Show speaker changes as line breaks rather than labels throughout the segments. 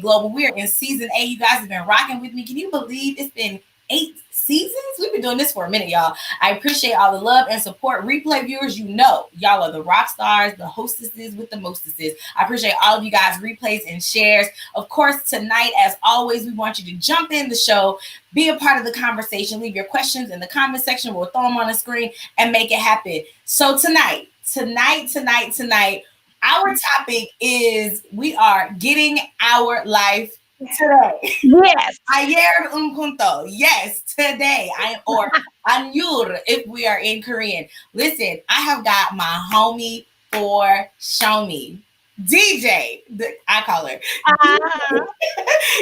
Global. We are in season 8. You guys have been rocking with me. Can you believe it's been 8 seasons? We've been doing this for a minute, y'all. I appreciate all the love and support. Replay viewers, you know, y'all are the rock stars, the hostesses with the mostesses. I appreciate all of you guys' replays and shares. Of course, tonight, as always, we want you to jump in the show, be a part of the conversation, leave your questions in the comment section. We'll throw them on the screen and make it happen. So tonight, our topic is we are getting our life today.
Yes.
Ayer un punto. Yes, today. Or anyur if we are in Korean. Listen, I have got my homie for Show Me. DJ, I call her.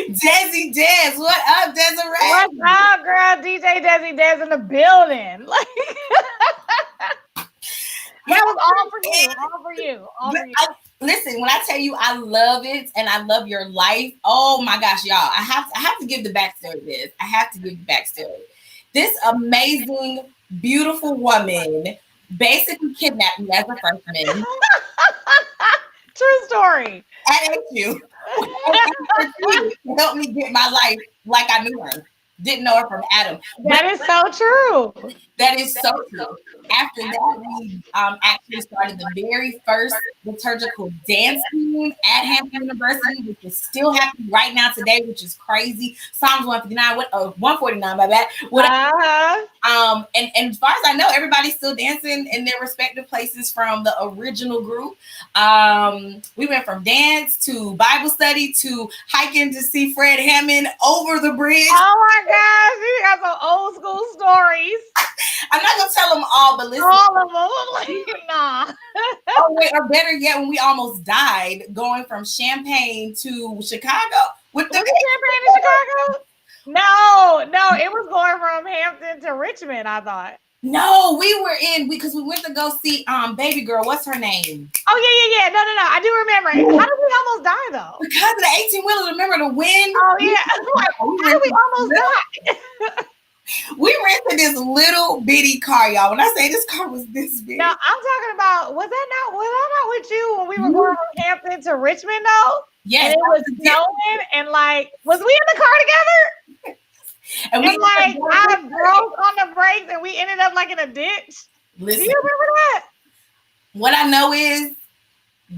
Desi Des. What up, Desiree?
What's up, girl? DJ Desi Des in the building. That was all for you. All for you. All for you.
Listen, when I tell you I love it and I love your life, oh my gosh, y'all. I have to give the backstory to this. I have to give the backstory. This amazing, beautiful woman basically kidnapped me as a freshman.
True story.
At HU. Helped me get my life like I knew her. Didn't know her from Adam.
That is so true.
That is so true. After that, we actually started the very first liturgical dance team at Hampton University, which is still happening right now today, which is crazy. Psalms 159, 149, my bad. And as far as I know, everybody's still dancing in their respective places from the original group. We went from dance to Bible study to hiking to see Fred Hammond over the bridge.
Oh my gosh, you got some old school stories.
I'm not gonna tell them all, but listen.
All of them, nah.
Oh wait, or better yet, when we almost died going from Champaign to Chicago.
Was it Champaign to Chicago? No, it was going from Hampton to Richmond, I thought.
No, we were because we went to go see baby girl. What's her name?
Oh yeah. No. I do remember. How did we almost die though?
Because of the 18-wheeler. Remember the wind?
Oh yeah. How did we almost die?
We rented this little bitty car, y'all. When I say this car was this big.
No, I'm talking about was that not with you when we were going from Hampton to Richmond though?
Yes.
And it was snowing and was we in the car together? And we I broke on the brakes and we ended up in a ditch.
Listen,
do you remember that?
What I know is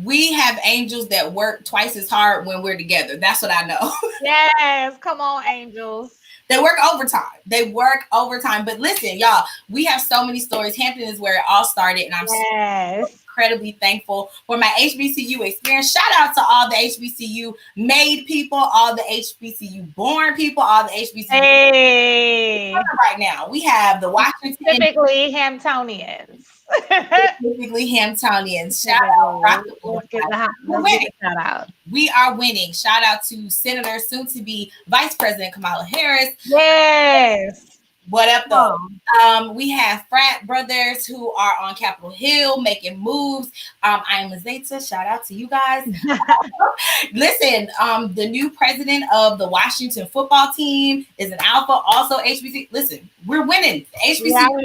we have angels that work twice as hard when we're together. That's what I know.
Yes, come on, angels.
They work overtime. But listen, y'all, we have so many stories. Hampton is where it all started, and I'm so incredibly thankful for my HBCU experience. Shout out to all the HBCU made people, all the HBCU born people, all the HBCU.
Hey.
Right now, we have the Washington.
Typically Hamptonians.
Shout out.
Let's get the shout out.
We are winning. Shout out to Senator, soon to be Vice President Kamala Harris.
Yes.
What up, though? We have frat brothers who are on Capitol Hill making moves. I am Azeta. Shout out to you guys. Listen, the new president of the Washington football team is an alpha, also HBC. Listen, we're winning. HBC.
We out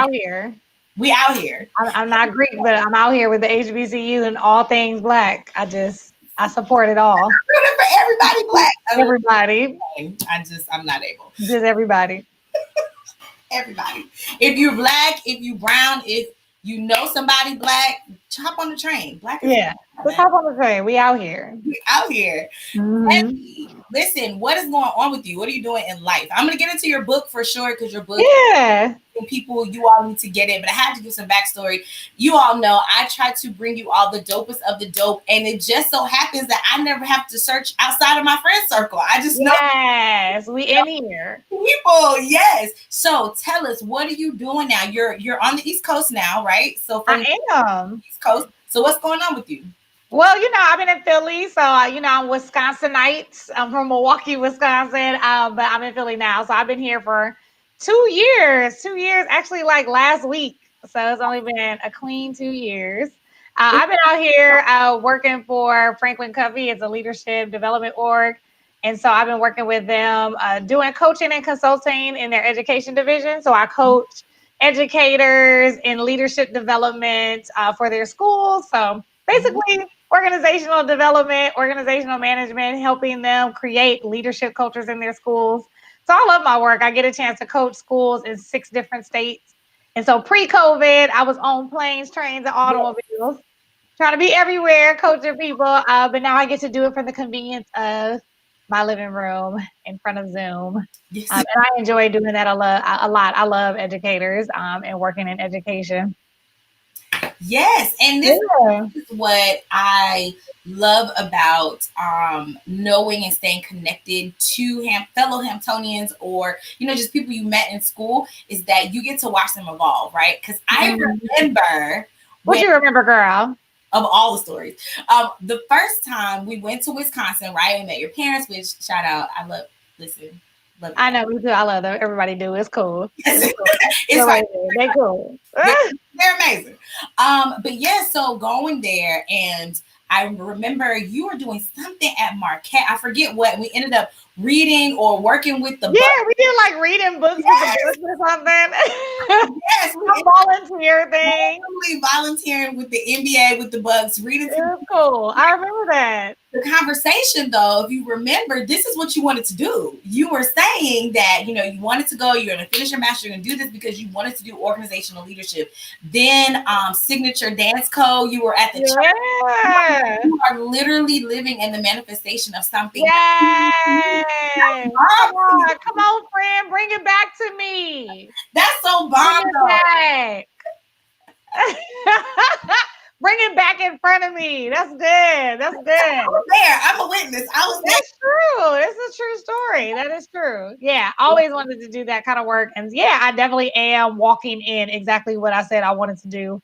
here.
We out here.
I'm not Greek, but I'm out here with the HBCU and all things Black. I support it all.
I'm rooting for everybody Black.
Everybody.
I'm not able.
Just everybody.
Everybody. If you're Black, if you brown, if you know somebody Black, hop on the train. Black.
Let's hop on the train. We out here.
Mm-hmm. Listen, what is going on with you? What are you doing in life? I'm going to get into your book for sure because your book, people, you all need to get it. But I had to give some backstory. You all know I try to bring you all the dopest of the dope. And it just so happens that I never have to search outside of my friend circle. I just know.
Yes, we in here.
People, yes. So tell us, what are you doing now? You're on the East Coast now, right? So from
I am.
East Coast. So what's going on with you?
Well, I've been in Philly, so I'm Wisconsinite. I'm from Milwaukee, Wisconsin, but I'm in Philly now. So I've been here for 2 years. 2 years, actually, last week. So it's only been a clean 2 years. I've been out here working for Franklin Covey. It's a leadership development org, and so I've been working with them, doing coaching and consulting in their education division. So I coach educators in leadership development for their schools. So basically, organizational development, organizational management, helping them create leadership cultures in their schools. So I love my work. I get a chance to coach schools in 6 different states. And so pre-COVID, I was on planes, trains, and automobiles, trying to be everywhere, coaching people. But now I get to do it from the convenience of my living room in front of Zoom.
Yes.
And I enjoy doing that a lot. I love educators and working in education.
Yes, and this is what I love about knowing and staying connected to fellow Hamptonians, or just people you met in school, is that you get to watch them evolve, right? Because I remember
what you remember, girl.
Of all the stories, the first time we went to Wisconsin, right? We met your parents, which shout out, I love. Listen.
I know we do. I love them. Everybody do. It's cool.
It's fine.
They're cool.
They're amazing. But yeah, so going there, and I remember you were doing something at Marquette. I forget what. We ended up reading or working with the
we did like reading books with the books or something.
Yes,
a volunteer thing.
Volunteering with the NBA with the Bucks, reading.
It was cool. I remember that.
The conversation, though, if you remember, this is what you wanted to do. You were saying that, you wanted to go, you're going to finish your master, you're going to do this because you wanted to do organizational leadership. Then Signature Dance Co., you were at the church. You are literally living in the manifestation of something.
Yes. Come on, friend, bring it back to me.
That's so bomb, though.
Bring it back in front of me. That's good. That's good. I
was there. I'm a witness.
That's true. It's a true story. That is true. Yeah. I always wanted to do that kind of work. And yeah, I definitely am walking in exactly what I said I wanted to do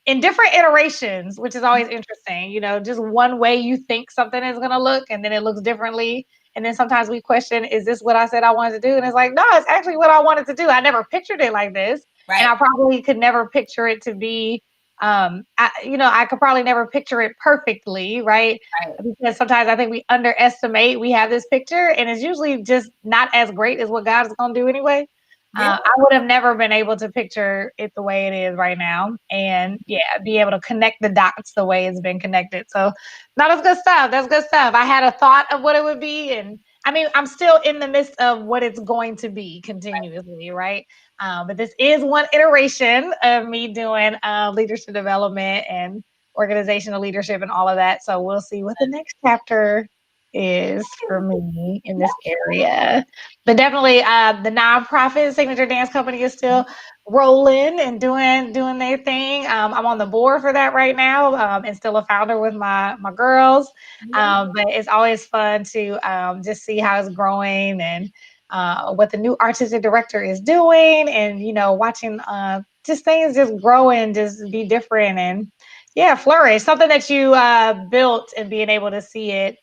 in different iterations, which is always interesting. Just one way you think something is going to look, and then it looks differently. And then sometimes we question, is this what I said I wanted to do? And it's like, no, it's actually what I wanted to do. I never pictured it like this. Right. And I probably could never picture it to be I could probably never picture it perfectly, right? Because sometimes I think we underestimate. We have this picture, and it's usually just not as great as what God is going to do anyway. I would have never been able to picture it the way it is right now, and be able to connect the dots the way it's been connected. So, that's good stuff. That's good stuff. I had a thought of what it would be, and I mean, I'm still in the midst of what it's going to be continuously, right? But this is one iteration of me doing leadership development and organizational leadership and all of that. So we'll see what the next chapter is for me in this area. But definitely the nonprofit Signature Dance Company is still rolling and doing their thing. I'm on the board for that right now, and still a founder with my girls. But it's always fun to just see how it's growing and what the new artistic director is doing, and watching just things just grow and just be different and flourish. Something that you built, and being able to see it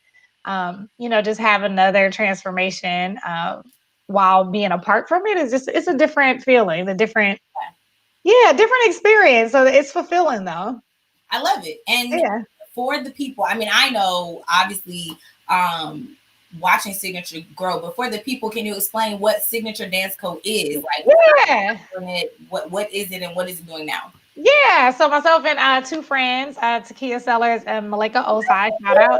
just have another transformation while being apart from it is it's a different feeling, different experience. So it's fulfilling, though.
I love it. And for the people, I mean, I know obviously watching Signature grow, but for the people, can you explain what Signature Dance Co. is? Like, what is it, and what is it doing now?
Yeah, so myself and 2 friends, Takia Sellers and Malika Osai, shout out.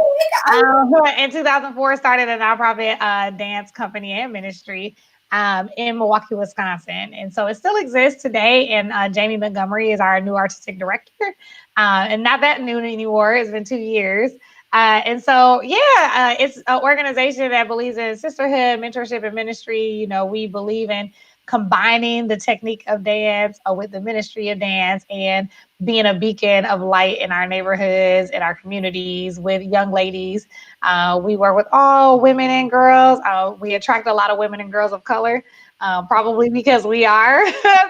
In 2004, started a nonprofit dance company and ministry in Milwaukee, Wisconsin. And so it still exists today. And Jamie Montgomery is our new artistic director. And not that new anymore. It's been 2 years. And so, it's an organization that believes in sisterhood, mentorship, and ministry. We believe in combining the technique of dance with the ministry of dance, and being a beacon of light in our neighborhoods, in our communities, with young ladies. We work with all women and girls. We attract a lot of women and girls of color, probably because we are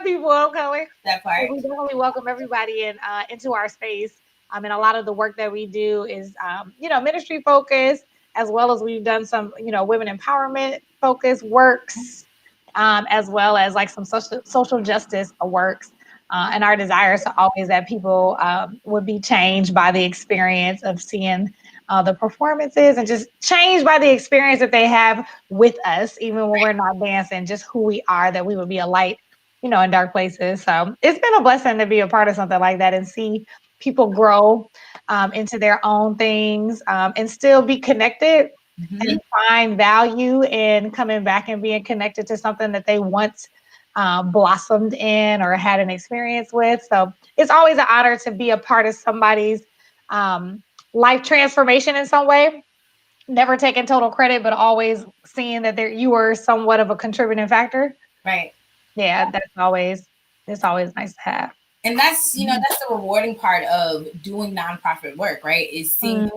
people of color.
That part.
So we definitely welcome everybody into our space. And a lot of the work that we do is, ministry focused, as well as we've done some, women empowerment focused works, as well as like some social justice works. And our desire is always that people would be changed by the experience of seeing the performances, and just changed by the experience that they have with us, even when we're not dancing, just who we are, that we would be a light, in dark places. So it's been a blessing to be a part of something like that and see people grow into their own things and still be connected and find value in coming back and being connected to something that they once blossomed in or had an experience with. So it's always an honor to be a part of somebody's life transformation in some way. Never taking total credit, but always seeing that you were somewhat of a contributing factor.
Right.
Yeah, it's always nice to have.
And that's, that's the rewarding part of doing nonprofit work, right? Is seeing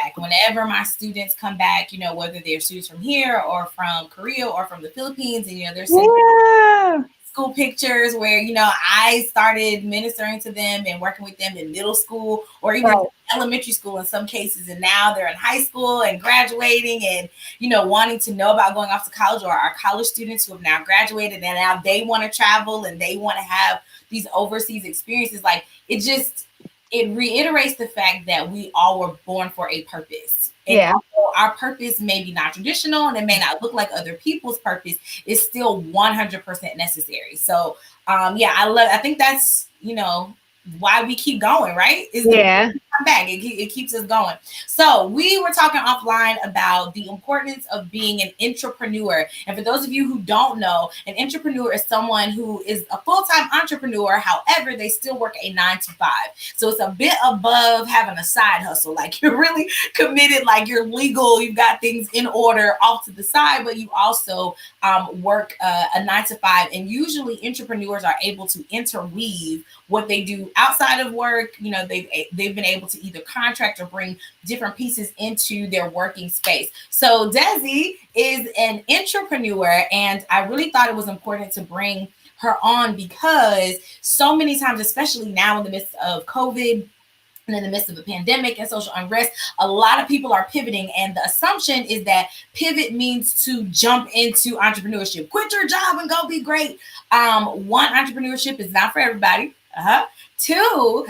back. Whenever my students come back, whether they're students from here or from Korea or from the Philippines, and they're sending school pictures where I started ministering to them and working with them in middle school or even elementary school in some cases, and now they're in high school and graduating and wanting to know about going off to college, or our college students who have now graduated and now they want to travel and they want to have these overseas experiences. Like it reiterates the fact that we all were born for a purpose. And our purpose may be not traditional and it may not look like other people's purpose, is still 100% necessary. So I think that's why we keep going, right? Come back. It keeps us going. So we were talking offline about the importance of being an entrepreneur. And for those of you who don't know, an entrepreneur is someone who is a full-time entrepreneur. However, they still work a 9-to-5. So it's a bit above having a side hustle. Like you're really committed, like you're legal, you've got things in order off to the side, but you also work a 9-to-5. And usually entrepreneurs are able to interweave what they do outside of work. They've been able to either contract or bring different pieces into their working space. So Desi is an entrepreneur, and I really thought it was important to bring her on because so many times, especially now in the midst of COVID and in the midst of a pandemic and social unrest, a lot of people are pivoting. And the assumption is that pivot means to jump into entrepreneurship, quit your job and go be great. One, entrepreneurship is not for everybody. Two,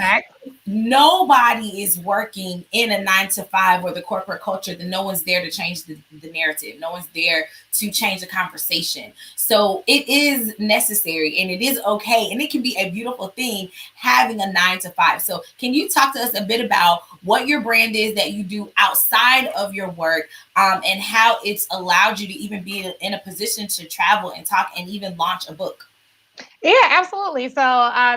nobody is working in a 9-to-5 or the corporate culture. That no one's there to change the narrative. No one's there to change the conversation. So it is necessary and it is okay. And it can be a beautiful thing having a 9-to-5. So can you talk to us a bit about what your brand is that you do outside of your work and how it's allowed you to even be in a position to travel and talk and even launch a book?
Yeah, absolutely. So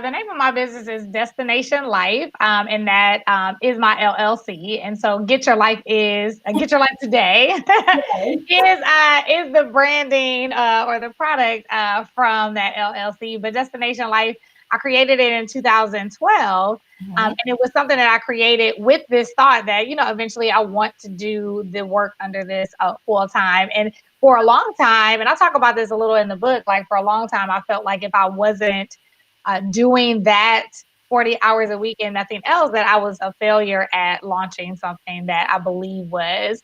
the name of my business is Destination Life, and that is my LLC. And so Get Your Life Today is the branding or the product from that LLC. But Destination Life, I created it in 2012. And it was something that I created with this thought that, eventually I want to do the work under this full time. And for a long time, and I talk about this a little in the book, like for a long time, I felt like if I wasn't doing that 40 hours a week and nothing else, that I was a failure at launching something that I believe was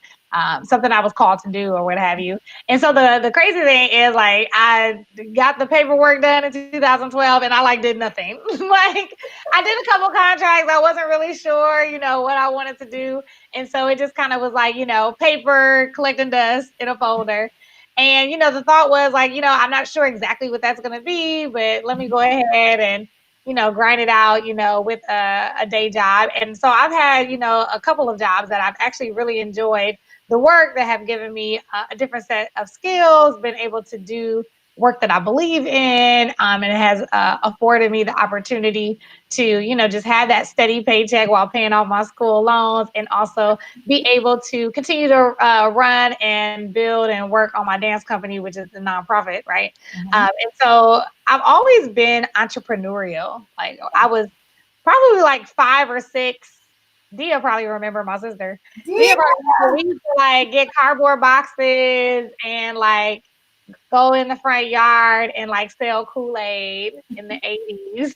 something I was called to do or what have you. And so the crazy thing is, like, I got the paperwork done in 2012 and I did nothing. Like, I did a couple contracts. I wasn't really sure, what I wanted to do. And so it just kind of was like, paper collecting dust in a folder. And, the thought was like, I'm not sure exactly what that's going to be, but let me go ahead and, grind it out, with a day job. And so I've had, a couple of jobs that I've actually really enjoyed the work, that have given me a different set of skills, been able to do work that I believe in, and it has afforded me the opportunity to, just have that steady paycheck while paying off my school loans, and also be able to continue to run and build and work on my dance company, which is the nonprofit, right? And so I've always been entrepreneurial. Like, I was probably like 5 or 6. Dia probably remember, my sister. Dia we used to get cardboard boxes and go in the front yard and sell Kool-Aid in the 80s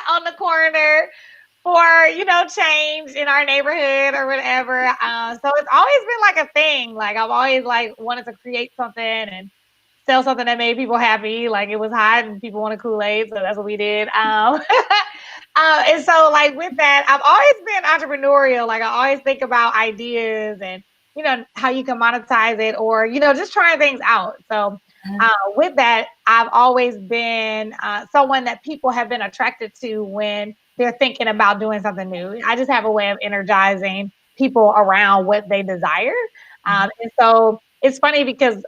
on the corner for, change in our neighborhood or whatever. So it's always been a thing. Like, I've always wanted to create something and sell something that made people happy. Like, it was hot and people wanted Kool-Aid, so that's what we did. And so with that, I've always been entrepreneurial. Like, I always think about ideas and, how you can monetize it, or, just trying things out. So with that, I've always been someone that people have been attracted to when they're thinking about doing something new. I just have a way of energizing people around what they desire. And so it's funny because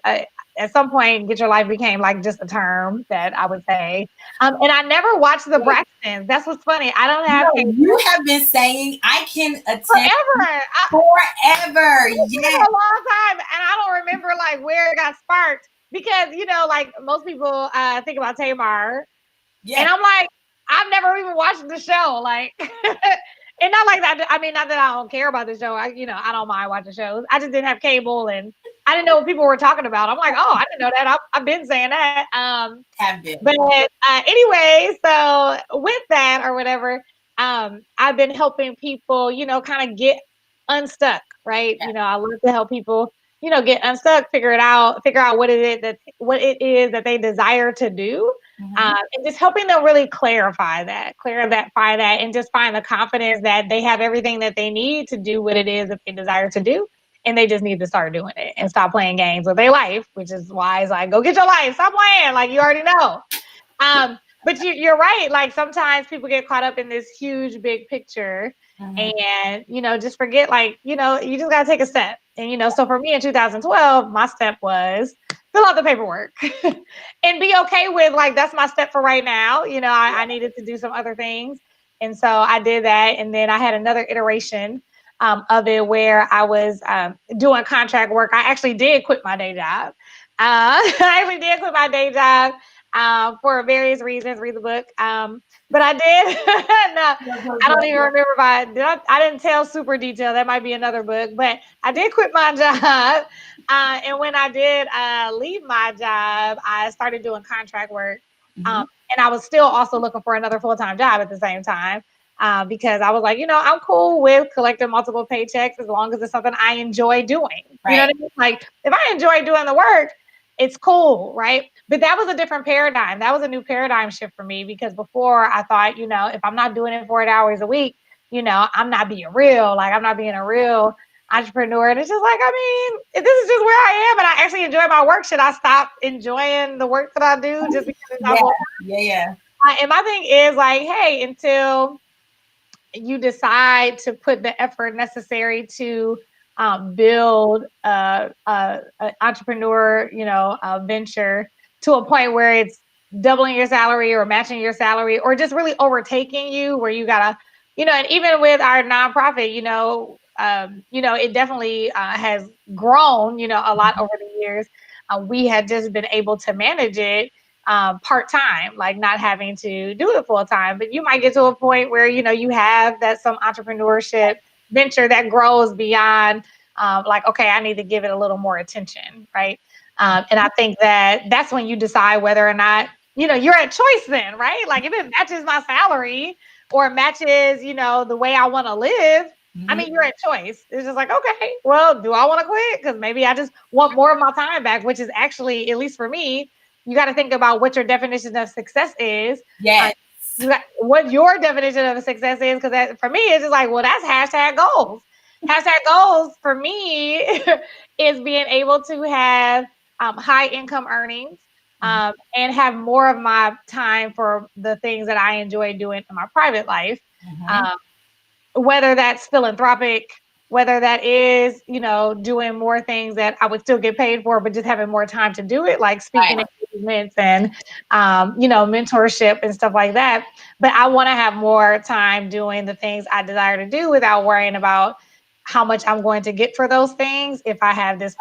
at some point, Get Your Life became like just a term that I would say. And I never watched the Braxtons. That's what's funny. I don't have
No, you have been saying I can attend
forever.
forever.
It's been
Yes.
a long time, and I don't remember like where it got sparked because like most people think about Tamar, and
Yes.
I'm like, I've never even watched the show, like, and not like that. I mean, not that I don't care about the show. I don't mind watching shows. I just didn't have cable, and I didn't know what people were talking about. I'm like, oh, I didn't know that. I've been saying that.
Have been.
But anyway, so with that or whatever, I've been helping people, kind of get unstuck, right?
Yeah.
I love to help people, get unstuck, figure out what it is that they desire to do. And just helping them really clarify that, and just find the confidence that they have everything that they need to do what it is that they desire to do. And they just need to start doing it and stop playing games with their life, which is why it's like, go get your life, stop playing, like you already know. But you're right. Like sometimes people get caught up in this huge big picture and just forget, like, you just gotta take a step. And so for me in 2012, my step was fill out the paperwork and be okay with like that's my step for right now. I needed to do some other things. And so I did that. And then I had another iteration of it where I was doing contract work. I actually did quit my day job. I actually did quit my day job for various reasons. Read the book. But I did. No, I don't even remember I didn't tell super detail. That might be another book. But I did quit my job. And when I did leave my job, I started doing contract work. And I was still also looking for another full-time job at the same time. Because I was like, I'm cool with collecting multiple paychecks as long as it's something I enjoy doing.
Right.
You know what I mean? Like if I enjoy doing the work, it's cool, right? But that was a different paradigm. That was a new paradigm shift for me because before I thought, if I'm not doing it 40 hours a week, I'm not being real. Like I'm not being a real entrepreneur. And it's just like, I mean, if this is just where I am and I actually enjoy my work, should I stop enjoying the work that I do just because it's not
Yeah.
And my thing is like, hey, until you decide to put the effort necessary to build an entrepreneur, venture to a point where it's doubling your salary or matching your salary or just really overtaking you, where you gotta, and even with our nonprofit, it definitely has grown, a lot over the years. We had just been able to manage it part-time, like not having to do it full-time. But you might get to a point where you have that some entrepreneurship venture that grows beyond like, okay, I need to give it a little more attention, right? And I think that's when you decide whether or not you're at choice then, right? Like if it matches my salary or matches the way I want to live, I mean, you're at choice. It's just like, okay, well, do I want to quit? Because maybe I just want more of my time back, which is actually, at least for me, you got to think about what your definition of success is.
Yes.
What your definition of success is, because for me, it's just like, well, that's hashtag goals. Hashtag goals for me is being able to have high income earnings and have more of my time for the things that I enjoy doing in my private life. Whether that's philanthropic, whether that is, doing more things that I would still get paid for, but just having more time to do it, like speaking engagements and, mentorship and stuff like that. But I want to have more time doing the things I desire to do without worrying about how much I'm going to get for those things if I have this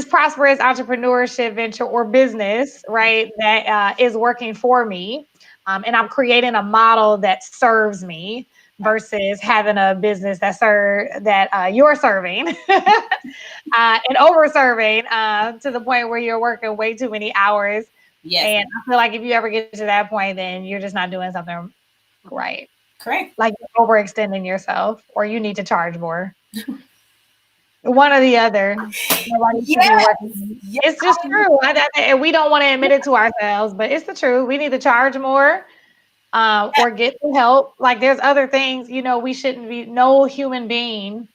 prosperous entrepreneurship venture or business, right, that is working for me. And I'm creating a model that serves me versus having a business that you're serving and over serving to the point where you're working way too many hours.
Yes.
And I feel like if you ever get to that point, then you're just not doing something right.
Correct.
Like you're overextending yourself, or you need to charge more. One or the other. It's just true. And we don't want to admit it to ourselves, but it's the truth. We need to charge more. Or get help. Like there's other things, no human being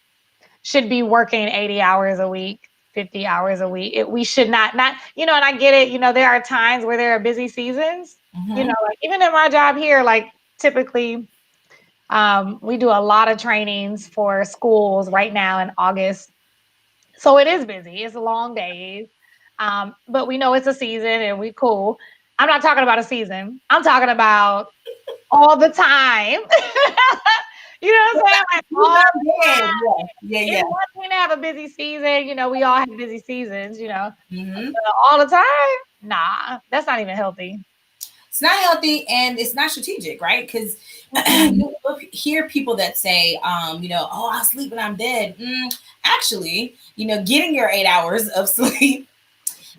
should be working 80 hours a week, 50 hours a week. We should not, and I get it. There are times where there are busy seasons, like even in my job here, like typically, we do a lot of trainings for schools right now in August. So it is busy. It's long days. But we know it's a season and we cool. I'm not talking about a season. I'm talking about all the time. You know what I'm saying? Like all the time.
Yeah.
It's one thing to have a busy season. You know, we all have busy seasons, you know.
Mm-hmm.
All the time? Nah, that's not even healthy.
It's not healthy and it's not strategic, right? Because you hear people that say, oh, I'll sleep when I'm dead. Actually, getting your 8 hours of sleep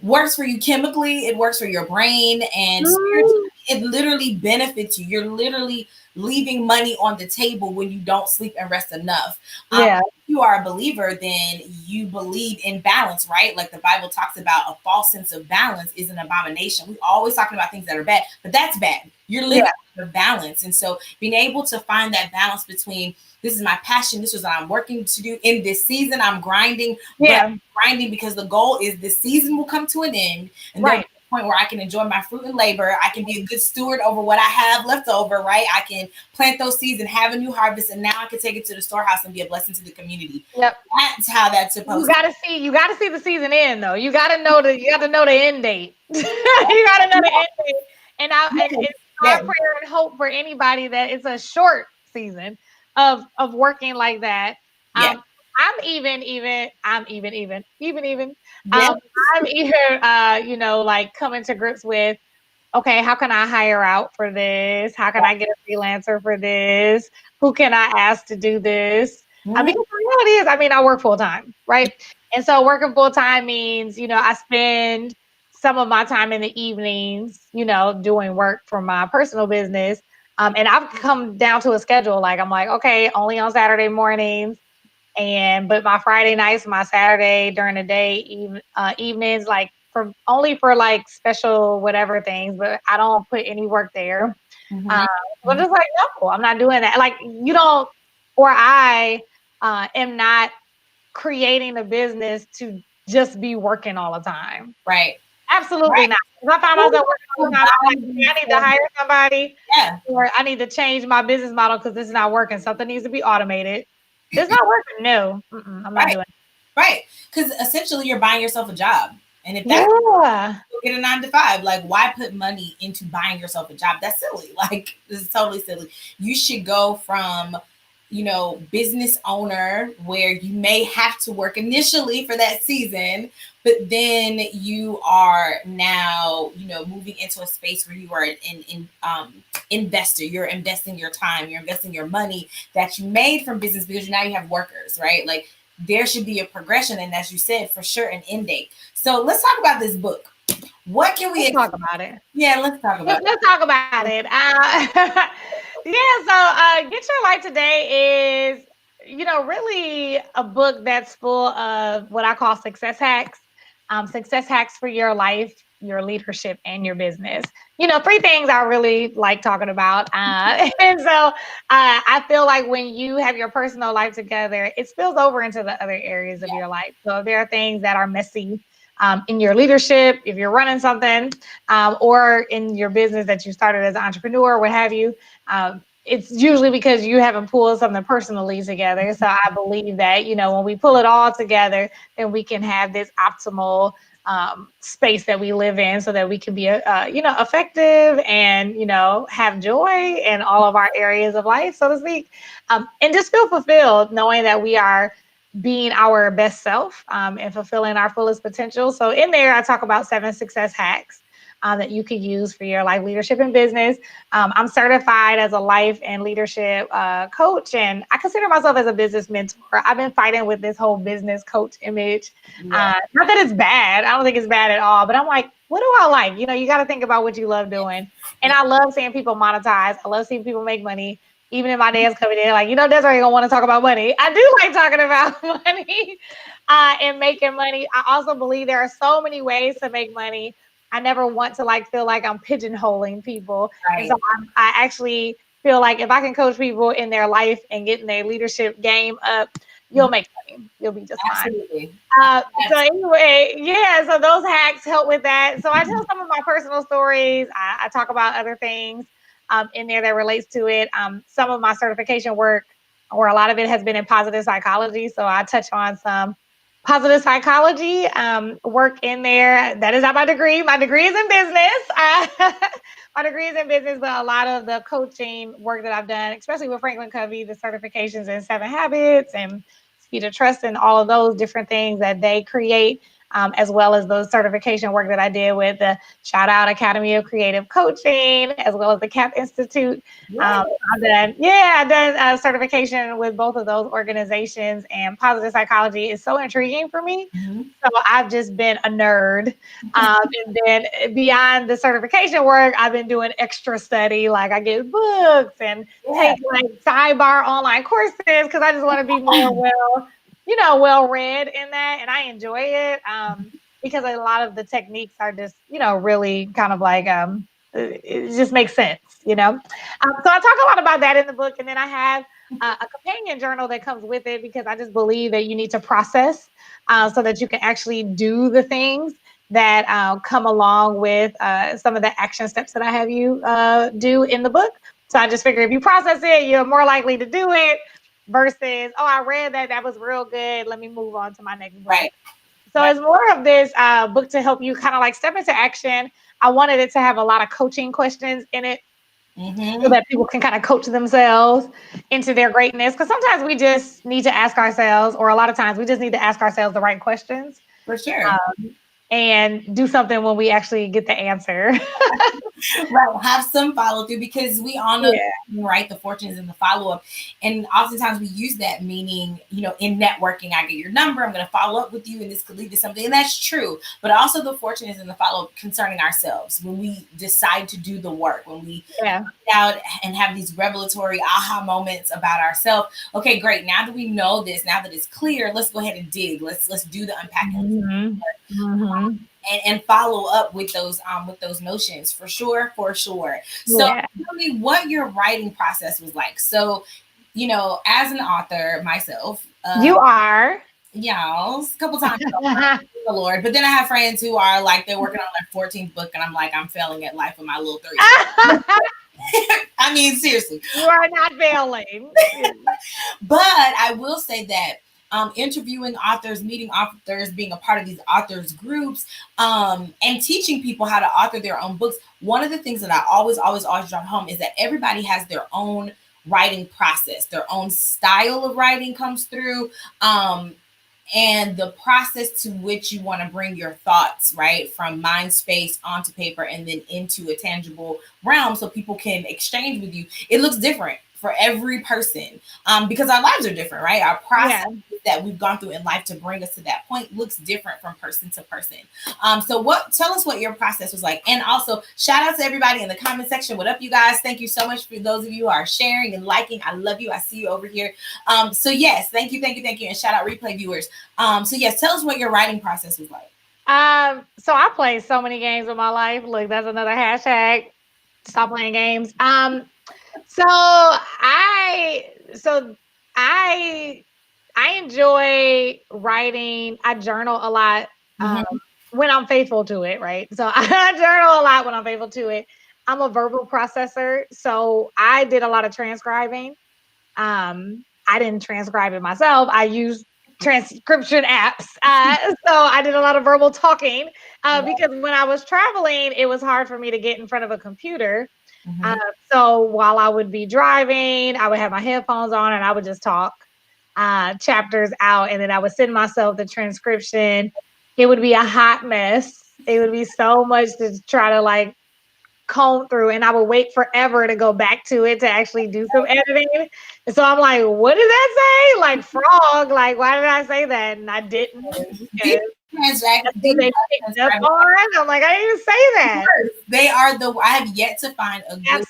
works for you chemically, it works for your brain, and spiritually, it literally benefits you. You're literally leaving money on the table when you don't sleep and rest enough.
Yeah.
If you are a believer, then you believe in balance, right? Like the Bible talks about, a false sense of balance is an abomination. We're always talking about things that are bad, but that's bad. You're living out of balance. And so being able to find that balance between, this is my passion, this is what I'm working to do in this season, I'm grinding, but grinding because the goal is this season will come to an end, and then point where I can enjoy my fruit and labor. I can be a good steward over what I have left over, right? I can plant those seeds and have a new harvest, and now I can take it to the storehouse and be a blessing to the community.
Yep.
That's how that's supposed
to be. You gotta see the season end though. You gotta know the end date. You gotta know the end date. And it's our prayer and hope for anybody that it's a short season of working like that. I'm even like coming to grips with, okay, how can I hire out for this? How can I get a freelancer for this? Who can I ask to do this? Because the reality is, I work full time, right? And so working full time means, I spend some of my time in the evenings, doing work for my personal business. And I've come down to a schedule. Like, I'm like, okay, only on Saturday mornings. But my Friday nights, my Saturday during the day, evenings, like for like special whatever things, but I don't put any work there. But just like, no, I'm not doing that. Like you don't, or I am not creating a business to just be working all the time.
Right.
Absolutely not. If I find myself working all the time, I need to hire somebody. Or I need to change my business model because this is not working. Something needs to be automated. It's not working. No, I'm not doing it.
Right. Because essentially you're buying yourself a job. And if that's get a 9 to 5, like why put money into buying yourself a job? That's silly. Like this is totally silly. You should go from, business owner where you may have to work initially for that season, but then you are now, moving into a space where you are an investor. You're investing your time, you're investing your money that you made from business because now you have workers, right? Like there should be a progression. And as you said, for sure, an end date. So let's talk about this book. What can we
talk about it?
Yeah, let's talk about it.
Let's talk about it. So Get Your Life Today is, really a book that's full of what I call success hacks for your life, your leadership, and your business. 3 things I really like talking about. And so I feel like when you have your personal life together, it spills over into the other areas of your life. So if there are things that are messy in your leadership, if you're running something, or in your business that you started as an entrepreneur, what have you, it's usually because you haven't pulled something personally together. So I believe that, when we pull it all together, then we can have this optimal space that we live in so that we can be, effective and, have joy in all of our areas of life, so to speak, and just feel fulfilled knowing that we are being our best self and fulfilling our fullest potential. So in there, I talk about 7 success hacks that you could use for your life, leadership, and business. I'm certified as a life and leadership coach, and I consider myself as a business mentor. I've been fighting with this whole business coach image. Not that it's bad. I don't think it's bad at all, but I'm like, what do I like? You got to think about what you love doing. And I love seeing people monetize. I love seeing people make money. Even in my dad's coming in, like, Desiree gonna want to talk about money. I do like talking about money and making money. I also believe there are so many ways to make money. I never want to feel like I'm pigeonholing people. Right. And so I actually feel like if I can coach people in their life and getting their leadership game up, you'll make money. You'll be just
Absolutely.
fine. So anyway, so those hacks help with that. So I tell some of my personal stories. I talk about other things. in there that relates to it. Some of my certification work, or a lot of it, has been in positive psychology. So I touch on some positive psychology work in there. That is not my degree. My degree is in business. My degree is in business, but a lot of the coaching work that I've done, especially with Franklin Covey, the certifications in 7 Habits and Speed of Trust and all of those different things that they create, as well as the certification work that I did with the Shout Out Academy of Creative Coaching, as well as the CAP Institute. I've done a certification with both of those organizations, and positive psychology is so intriguing for me.
Mm-hmm.
So I've just been a nerd. And then beyond the certification work, I've been doing extra study. Like I get books and take like sidebar online courses because I just want to be more well read in that, and I enjoy it because a lot of the techniques are just really kind of like it just makes sense, so I talk a lot about that in the book, and then I have a companion journal that comes with it because I just believe that you need to process so that you can actually do the things that come along with some of the action steps that I have you do in the book. So I just figure if you process it, you're more likely to do it versus, oh, I read that was real good, let me move on to my next book.
Right.
So it's more of this book to help you kind of like step into action. I wanted it to have a lot of coaching questions in it so that people can kind of coach themselves into their greatness. Because sometimes we just need to ask ourselves, or a lot of times we just need to ask ourselves the right questions.
For sure.
And do something when we actually get the answer.
Right. Have some follow through because we all know, right, the fortune is in the follow up. And oftentimes we use that meaning, in networking, I get your number, I'm going to follow up with you, and this could lead to something. And that's true. But also the fortune is in the follow up concerning ourselves. When we decide to do the work, when we get out and have these revelatory aha moments about ourselves. Okay, great. Now that we know this, now that it's clear, let's go ahead and dig. Let's do the unpacking. And follow up with those notions for sure. So tell me what your writing process was like. So, as an author myself,
you are.
Yeah, a couple times, the Lord. But then I have friends who are like, they're working on their 14th book, and I'm like, I'm failing at life with my little 3. I mean, seriously.
You are not failing.
But I will say that interviewing authors, meeting authors, being a part of these authors groups, and teaching people how to author their own books. One of the things that I always drive home is that everybody has their own writing process, their own style of writing comes through. And the process to which you want to bring your thoughts, right, from mind space onto paper and then into a tangible realm so people can exchange with you. It looks different for every person because our lives are different, right? Our process that we've gone through in life to bring us to that point looks different from person to person. So tell us what your process was like. And also shout out to everybody in the comment section. What up, you guys? Thank you so much for those of you who are sharing and liking. I love you. I see you over here. So yes, thank you. And shout out replay viewers. So yes, tell us what your writing process was like.
So I played so many games in my life. Look, that's another hashtag. Stop playing games. So I enjoy writing. I journal a lot when I'm faithful to it, right? So I journal a lot when I'm faithful to it. I'm a verbal processor, so I did a lot of transcribing. I didn't transcribe it myself. I used transcription apps. So I did a lot of verbal talking because when I was traveling, it was hard for me to get in front of a computer. So while I would be driving, I would have my headphones on and I would just talk chapters out, and then I would send myself the transcription. It would be a hot mess. It would be so much to try to like comb through, and I would wait forever to go back to it to actually do some editing. And so I'm like, what did that say? Like frog, like why did I say that? And I didn't. I'm like, I didn't even say that.
They are I have yet to find a good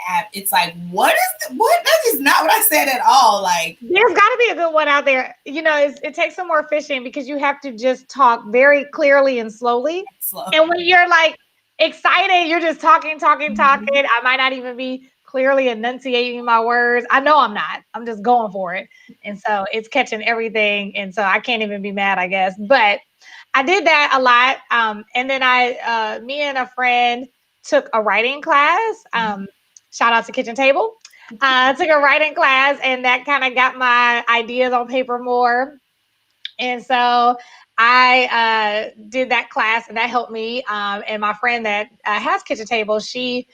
app. It's like, what? That is not what I said at all. Like,
there's got to be a good one out there. It takes some more fishing because you have to just talk very clearly and slowly. And when you're like excited, you're just talking. I might not even be clearly enunciating my words. I know I'm not. I'm just going for it. And so it's catching everything. And so I can't even be mad, I guess. But I did that a lot. And then me and a friend took a writing class. Shout out to Kitchen Table. I took a writing class, and that kind of got my ideas on paper more. And so I did that class, and that helped me. And my friend that has Kitchen Table, she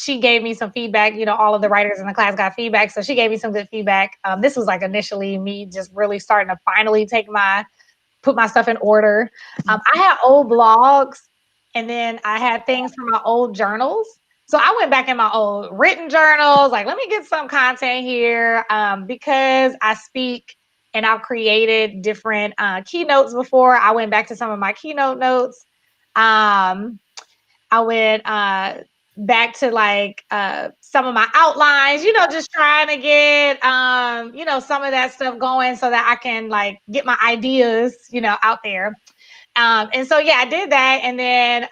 gave me some feedback. You know, all of the writers in the class got feedback, so she gave me some good feedback. This was like initially me just really starting to finally put my stuff in order. I had old blogs, and then I had things from my old journals. So I went back in my old written journals, like, let me get some content here, because I speak and I've created different keynotes before. I went back to some of my keynote notes. I went back to like some of my outlines, you know, just trying to get you know, some of that stuff going so that I can like get my ideas, you know, out there. And so yeah, I did that. And then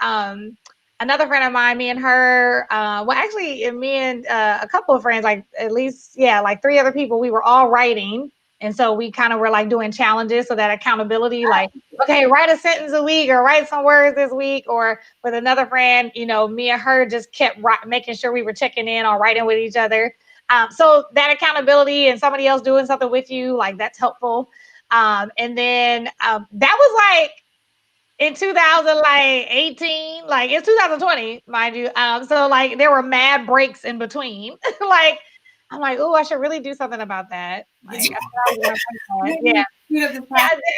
another friend of mine, me and her, well, actually, me and a couple of friends, like at least, yeah, like 3 other people, we were all writing. And so we kind of were like doing challenges, so that accountability, like, okay, write a sentence a week or write some words this week. Or with another friend, you know, me and her just kept making sure we were checking in on writing with each other. So that accountability and somebody else doing something with you, like that's helpful. And then that was like in 2018, like it's 2020, mind you. So like there were mad breaks in between. Like I'm like, oh, I should really do something about that. Like, yeah. I said I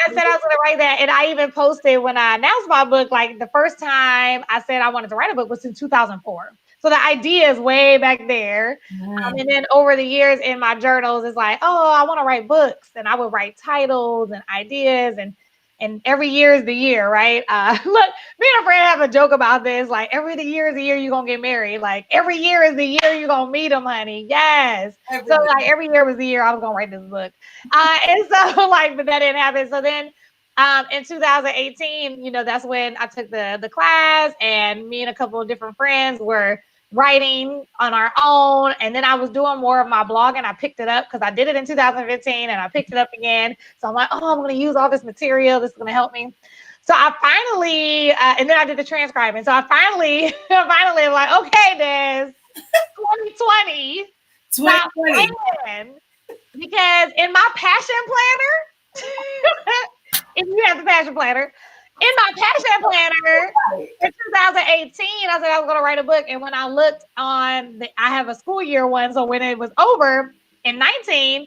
was gonna write that, and I even posted when I announced my book. Like the first time I said I wanted to write a book was in 2004. So the idea is way back there. And then over the years in my journals, it's like, oh, I want to write books, and I would write titles and ideas, and every year is the year, right? Look, me and a friend have a joke about this. Like every year is the year you're gonna get married. Like every year is the year you're gonna meet them, honey. Yes. So like every year was the year I was gonna write this book. And so like, but that didn't happen. So then in 2018, you know, that's when I took the class, and me and a couple of different friends were writing on our own. And then I was doing more of my blog, and I picked it up because I did it in 2015 and I picked it up again. So I'm like, oh, I'm going to use all this material. This is going to help me. So I finally, and then I did the transcribing. So I finally am like, okay, Des, 2020, stop playing. Because in my passion planner, if you have the passion planner, in my passion planner in 2018, I said I was going to write a book. And when I looked on, I have a school year one. So when it was over in 19,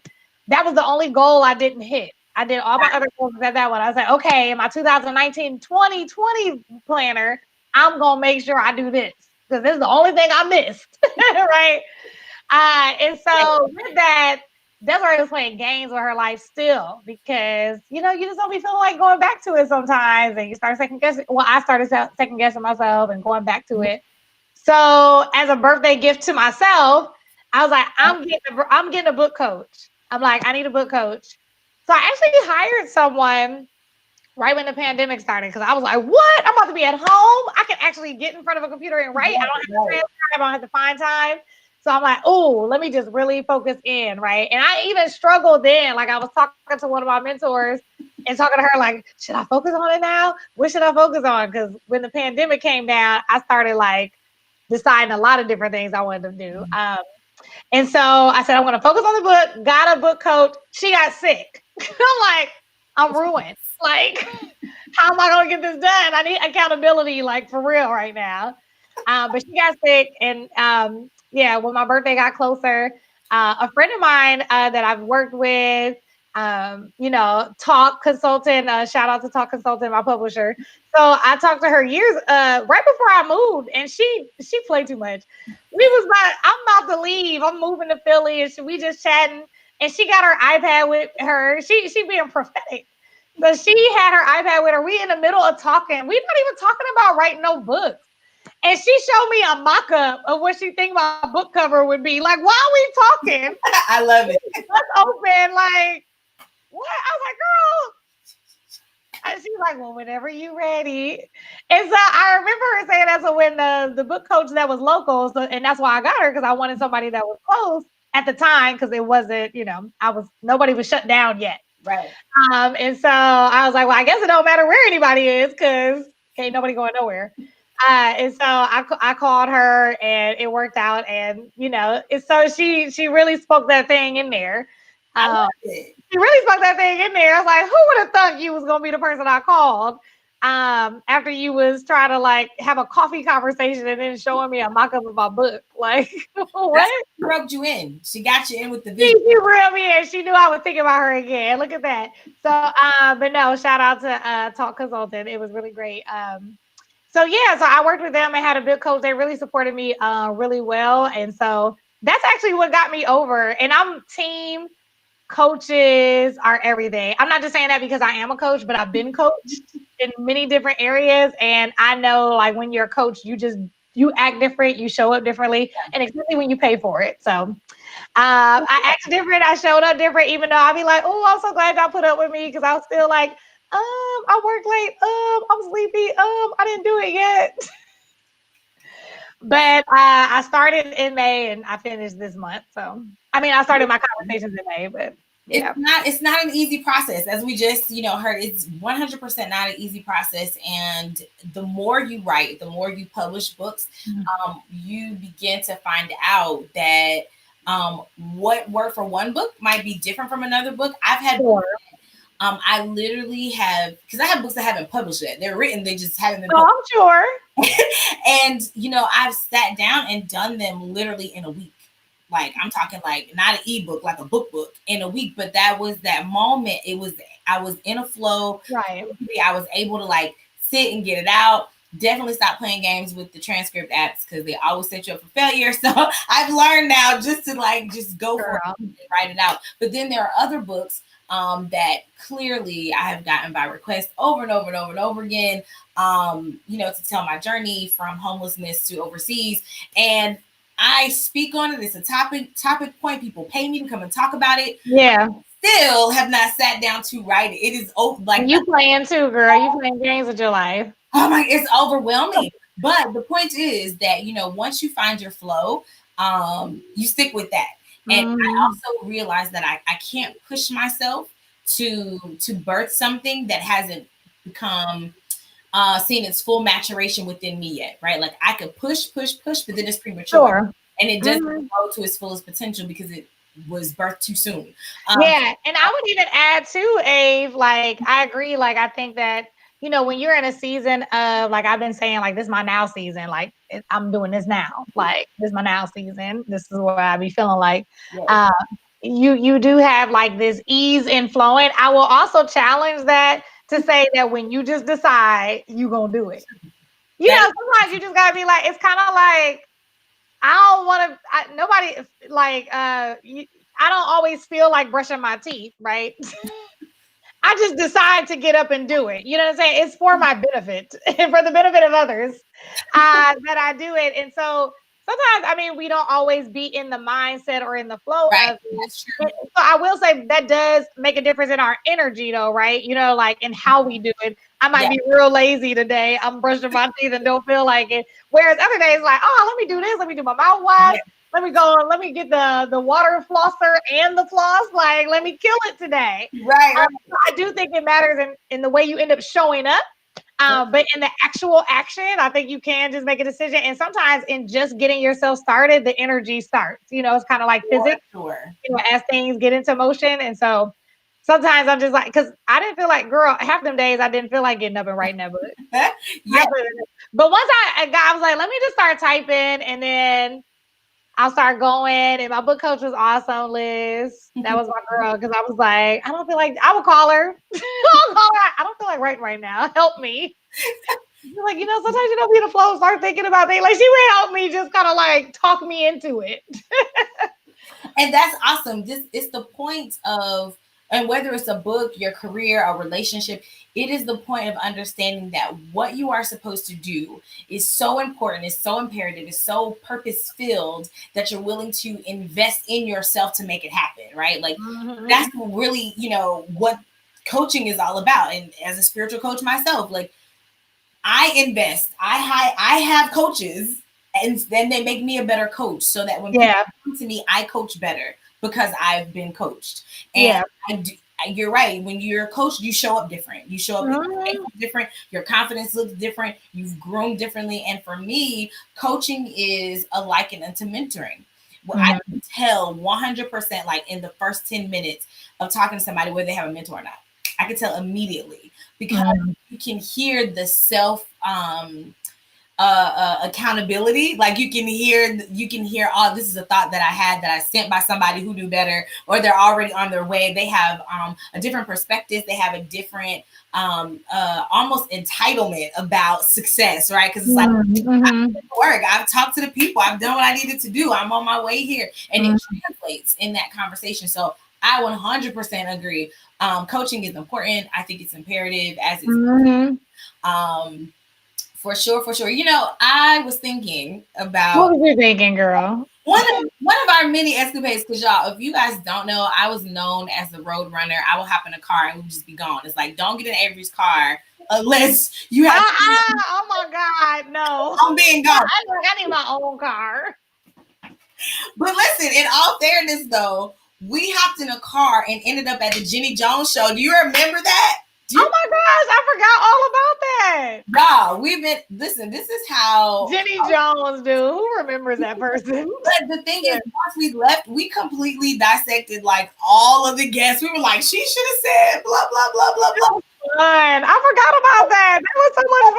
that was the only goal I didn't hit. I did all my other goals at that one. I said, okay, in my 2019-2020 planner, I'm going to make sure I do this, because this is the only thing I missed, right? And so with that, Desiree was playing games with her life still, because, you know, you just don't be feeling like going back to it sometimes, and you start second guessing. Well, I started second guessing myself and going back to it. So as a birthday gift to myself, I was like, I'm getting a book coach. I'm like, I need a book coach. So I actually hired someone right when the pandemic started, because I was like, what? I'm about to be at home. I can actually get in front of a computer and write. I don't have to transcribe. I don't have to find time. So I'm like, oh, let me just really focus in, right? And I even struggled then. Like I was talking to one of my mentors and talking to her like, should I focus on it now? What should I focus on? Because when the pandemic came down, I started like deciding a lot of different things I wanted to do. And so I said, I'm going to focus on the book, got a book coach. She got sick. I'm like, I'm ruined. Like, how am I going to get this done? I need accountability, like for real right now. But she got sick, and yeah, when my birthday got closer, a friend of mine that I've worked with, you know, Talk Consultant, shout out to Talk Consultant, my publisher. So I talked to her years right before I moved, and she played too much. We was like, I'm about to leave. I'm moving to Philly, and we just chatting, and she got her iPad with her. She being prophetic. So she had her iPad with her. We in the middle of talking. We're not even talking about writing no books. And she showed me a mock-up of what she think my book cover would be. Like, while we talking,
I love it.
Let's open, like, what? I was like, girl. And she's like, well, whenever you ready. And so I remember her saying that. So when the book coach that was local, so, and that's why I got her, because I wanted somebody that was close at the time, because it wasn't, you know, nobody was shut down yet.
Right.
And so I was like, well, I guess it don't matter where anybody is, because ain't nobody going nowhere. And so I called her and it worked out. And, so she really spoke that thing in there.
I love it.
She really spoke that thing in there. I was like, who would have thought you was going to be the person I called? After you was trying to like have a coffee conversation and then showing me a mock-up of my book. Like, what?
She roped you in. She got you in with the vision.
She reeled me in. She knew I would think about her again. Look at that. So, but no, shout out to Talk Consultant. It was really great. So I worked with them and had a good coach. They really supported me really well. And so that's actually what got me over. And I'm team coaches are everything. I'm not just saying that because I am a coach, but I've been coached in many different areas. And I know like when you're a coach, you act different, you show up differently, and especially when you pay for it. So I act different, I showed up different, even though I'll be like, oh, I'm so glad y'all put up with me because I was still like, I work late, I'm sleepy, I didn't do it yet. But I started in May and I finished this month. So I started my conversations in May, but yeah.
It's not an easy process. As we just, heard, it's 100% not an easy process. And the more you write, the more you publish books, you begin to find out that what worked for one book might be different from another book. I've had books, I literally have, because I have books that haven't published yet. They're written, they just haven't been published.
I'm sure.
And, I've sat down and done them literally in a week. Like I'm talking like not an ebook, like a book in a week. But that was that moment. I was in a flow.
Right.
I was able to like sit and get it out. Definitely stop playing games with the transcript apps because they always set you up for failure. So I've learned now just to just go for it and write it out. But then there are other books that clearly I have gotten by request over and over and over and over again, to tell my journey from homelessness to overseas. And I speak on it. It's a topic point. People pay me to come and talk about it.
Yeah.
Still have not sat down to write it. It is like
you playing too, girl. You playing games with your life.
Oh my, it's overwhelming. But the point is that, once you find your flow, you stick with that. And I also realized that I can't push myself to birth something that hasn't become seen its full maturation within me yet, right? Like I could push, but then it's premature, and it doesn't grow to its fullest potential because it was birthed too soon.
Yeah, and I would even add too, Ave. Like I agree. Like I think that when you're in a season of like I've been saying, like this is my now season. Like I'm doing this now. Like this is my now season. This is where I be feeling like. You do have like this ease in flowing. I will also challenge that to say that when you just decide you're gonna do it. Sometimes you just gotta be like, it's kind of like I don't want to. Nobody like I don't always feel like brushing my teeth, right? I just decide to get up and do it. You know what I'm saying? It's for my benefit and for the benefit of others that I do it. And so sometimes, we don't always be in the mindset or in the flow of it. So I will say that does make a difference in our energy though, right? Like in how we do it. I might be real lazy today. I'm brushing my teeth and don't feel like it. Whereas other days like, oh, let me do this. Let me do my mouthwash. Let me get the water flosser and the floss. Like, let me kill it today.
Right.
I do think it matters in the way you end up showing up. But in the actual action, I think you can just make a decision. And sometimes in just getting yourself started, the energy starts. It's kind of like physics. As things get into motion. And so sometimes I'm just like, because I didn't feel like, girl, half them days I didn't feel like getting up and writing that book. But once I was like, let me just start typing, and then I'll start going. And my book coach was awesome, Liz. That was my girl. Because I was like, I don't feel like, I would call her. I don't feel like writing right now. Help me. You're like, sometimes you don't be in the flow, start thinking about things. Like she would help me just kind of like talk me into it.
And that's awesome. It's the point of, and whether it's a book, your career, a relationship, it is the point of understanding that what you are supposed to do is so important, is so imperative, is so purpose-filled that you're willing to invest in yourself to make it happen, right? Like that's really, what coaching is all about. And as a spiritual coach myself, like I invest, I have coaches, and then they make me a better coach so that when people come to me, I coach better because I've been coached. And you're right. When you're a coach, you show up different. You show up different. Your confidence looks different. You've grown differently. And for me, coaching is a likened into mentoring. Well, I can tell 100%, like in the first 10 minutes of talking to somebody whether they have a mentor or not. I can tell immediately because you can hear the self accountability. Like you can hear, oh, this is a thought that I had that I sent by somebody who knew better, or they're already on their way. They have a different perspective. They have a different almost entitlement about success, right? Because it's like I've work, I've talked to the people, I've done what I needed to do, I'm on my way here, and it translates in that conversation. So I 100% agree. Coaching is important. I think it's imperative as it's for sure. You know, I was thinking about,
what was you thinking, girl?
One of our many escapades, because y'all, if you guys don't know, I was known as the road runner. I will hop in a car and we'll just be gone. It's like, don't get in Avery's car unless you have.
Oh my God, no!
I'm being gone.
I need my own car.
But listen, in all fairness, though, we hopped in a car and ended up at the Jenny Jones show. Do you remember that?
Oh my gosh, I forgot all about that.
Nah, listen, this is how
Jenny Jones, dude. Who remembers that person?
But the thing is, once we left, we completely dissected like all of the guests. We were like, she should have said blah, blah, blah, blah, blah.
Fun. I forgot about that. That was so much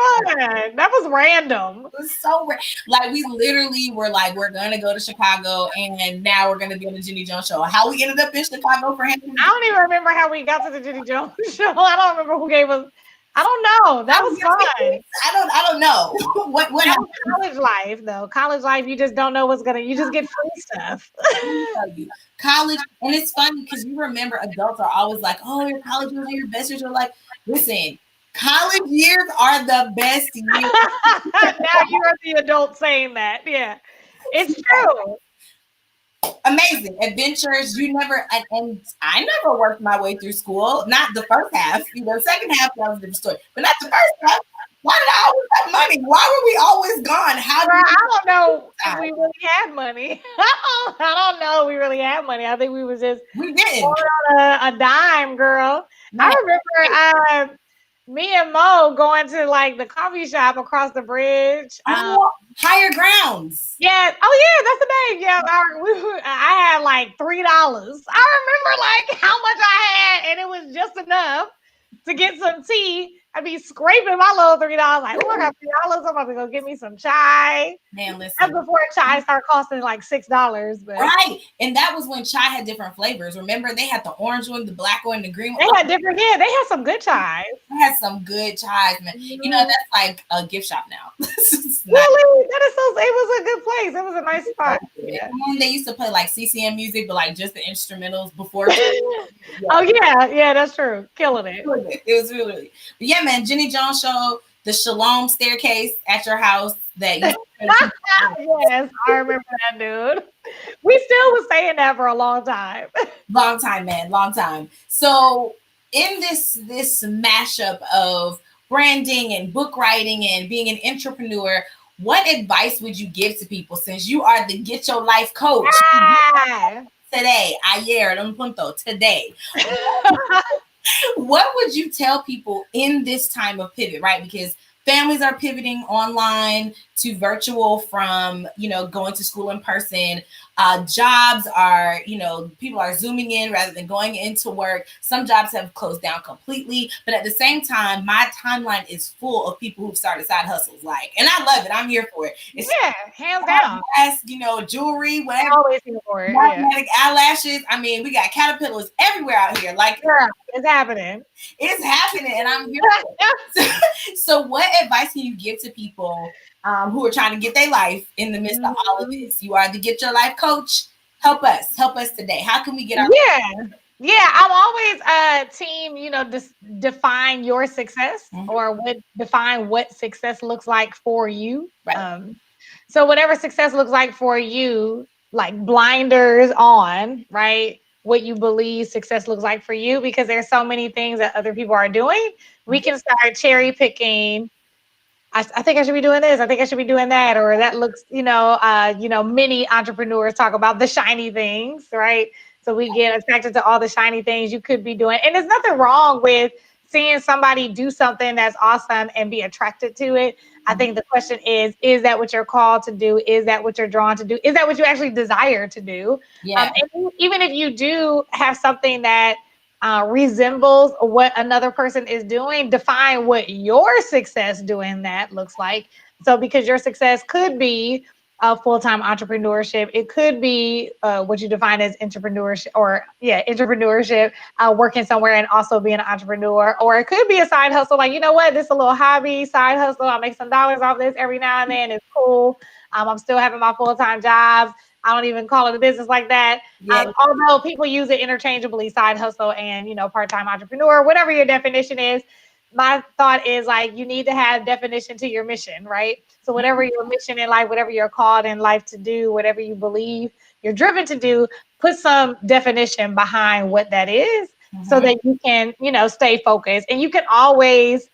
fun. That was random.
It was so like we literally were like, we're gonna go to Chicago, and now we're gonna be on the Jenny Jones show. How we ended up in Chicago for him?
I don't even remember how we got to the Jenny Jones show. I don't remember who gave us. I don't know. That was fun.
I don't know. what
college life though? College life, you just don't know what's gonna. You just get free stuff.
College, and it's funny because you remember adults are always like, "Oh, your college years are your best years." You're like, listen, college years are the best years.
Now you're the adult saying that. Yeah, it's true.
Amazing adventures. You never, and I never worked my way through school. Not the first half, second half that was a different story, but not the first half. Why did I always have money? Why were we always gone?
I don't know if we really had money. I don't know. We really had money. I think we didn't on a dime, girl. No. I remember me and Mo going to like the coffee shop across the bridge.
Higher Grounds.
Yeah. Oh yeah, that's the name. Yeah. I had like $3. I remember like how much I had, and it was just enough to get some tea. I'd be scraping my little $3. Like, oh, I got $3. I'm about to go get me some chai.
Man, listen.
That's before chai started costing like $6. But
right. And that was when chai had different flavors. Remember, they had the orange one, the black one, the green one.
They had different, yeah, they had some good chais.
They had some good chais, man. You know, that's like a gift shop now.
Really? That is so, it was a good place. It was a nice spot.
Yeah. And they used to play like CCM music, but like just the instrumentals before.
Oh, yeah, that's true. Killing it.
It was really, but yeah, man, Jenny Jones show, the Shalom staircase at your house that you
yes, I remember that, dude. We still was saying that for a long time.
Long time, man, long time. So in this mashup of branding and book writing and being an entrepreneur, what advice would you give to people since you are the Get Your Life coach today? Ayer, un punto, today. What would you tell people in this time of pivot, right? Because families are pivoting online to virtual from, going to school in person. Jobs are, people are zooming in rather than going into work. Some jobs have closed down completely. But at the same time, my timeline is full of people who've started side hustles. And I love it. I'm here for it.
It's hands down.
Jewelry, whatever.
I'm always here for it.
Magnetic eyelashes. I mean, we got caterpillars everywhere out here.
Girl, it's happening.
It's happening. And I'm here for it. So what advice can you give to people who are trying to get their life in the midst of all of this? You are the Get Your Life coach. Help us today. How can we get our
Yeah, I'm always team, define your success or define what success looks like for you.
Right.
So whatever success looks like for you, like blinders on, right? What you believe success looks like for you, because there's so many things that other people are doing. We can start cherry picking. I think I should be doing this. I think I should be doing that. Or that looks, many entrepreneurs talk about the shiny things, right? So we get attracted to all the shiny things you could be doing. And there's nothing wrong with seeing somebody do something that's awesome and be attracted to it. I think the question is that what you're called to do? Is that what you're drawn to do? Is that what you actually desire to do?
Yeah.
And even if you do have something that resembles what another person is doing, define what your success doing that looks like. So because your success could be full-time entrepreneurship, it could be what you define as entrepreneurship, working somewhere and also being an entrepreneur, or it could be a side hustle. Like, you know what, this is a little hobby side hustle. I make some dollars off this every now and then. It's cool. I'm still having my full-time jobs. I don't even call it a business like that. Yeah. Although people use it interchangeably, side hustle and, part-time entrepreneur, whatever your definition is. My thought is like, you need to have definition to your mission, right? So whatever your mission in life, whatever you're called in life to do, whatever you believe you're driven to do, put some definition behind what that is so that you can, stay focused. And you can always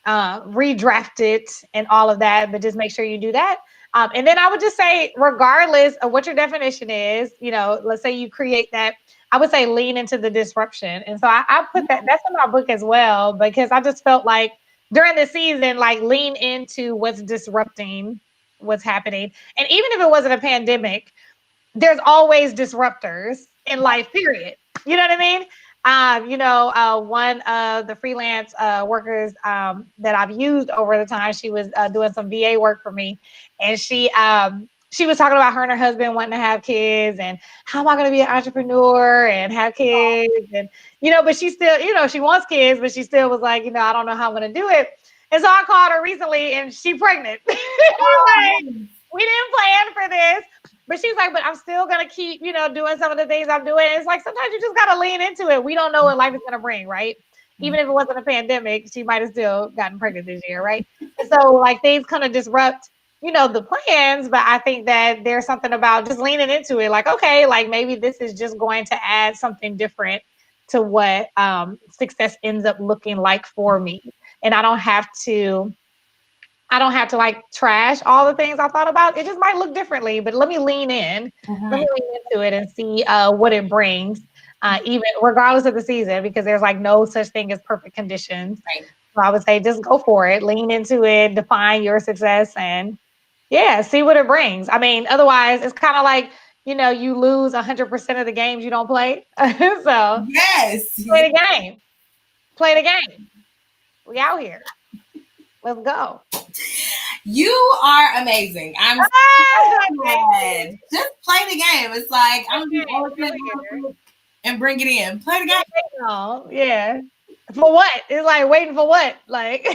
redraft it and all of that, but just make sure you do that. And then I would just say, regardless of what your definition is, let's say you create that, I would say lean into the disruption. And so I put that's in my book as well, because I just felt like during the season, like lean into what's disrupting what's happening. And even if it wasn't a pandemic, there's always disruptors in life, period. You know what I mean? One of the freelance workers that I've used over the time, she was doing some VA work for me, and she was talking about her and her husband wanting to have kids, and how am I going to be an entrepreneur and have kids, and but she still, she wants kids, but she still was like, I don't know how I'm going to do it. And so I called her recently, and she's pregnant. Like, we didn't plan for this. But she's like, but I'm still going to keep, doing some of the things I'm doing. And it's like, sometimes you just got to lean into it. We don't know what life is going to bring, right? Even if it wasn't a pandemic, she might have still gotten pregnant this year, right? And so like things kind of disrupt, the plans. But I think that there's something about just leaning into it. Like, okay, like maybe this is just going to add something different to what success ends up looking like for me. And I don't have to like trash all the things I thought about. It just might look differently, but let me lean in. Let me lean into it and see what it brings, even regardless of the season, because there's like no such thing as perfect conditions. Right. So I would say just go for it, lean into it, define your success, and see what it brings. I mean, otherwise it's kind of like, you lose 100% of the games you don't play. So
yes,
play the game. Play the game. We out here. Let's go.
You are amazing. I'm so glad. Just play the game. It's like I'm gonna do and bring it in. Play the game.
Yeah. For what? It's like waiting for what? Like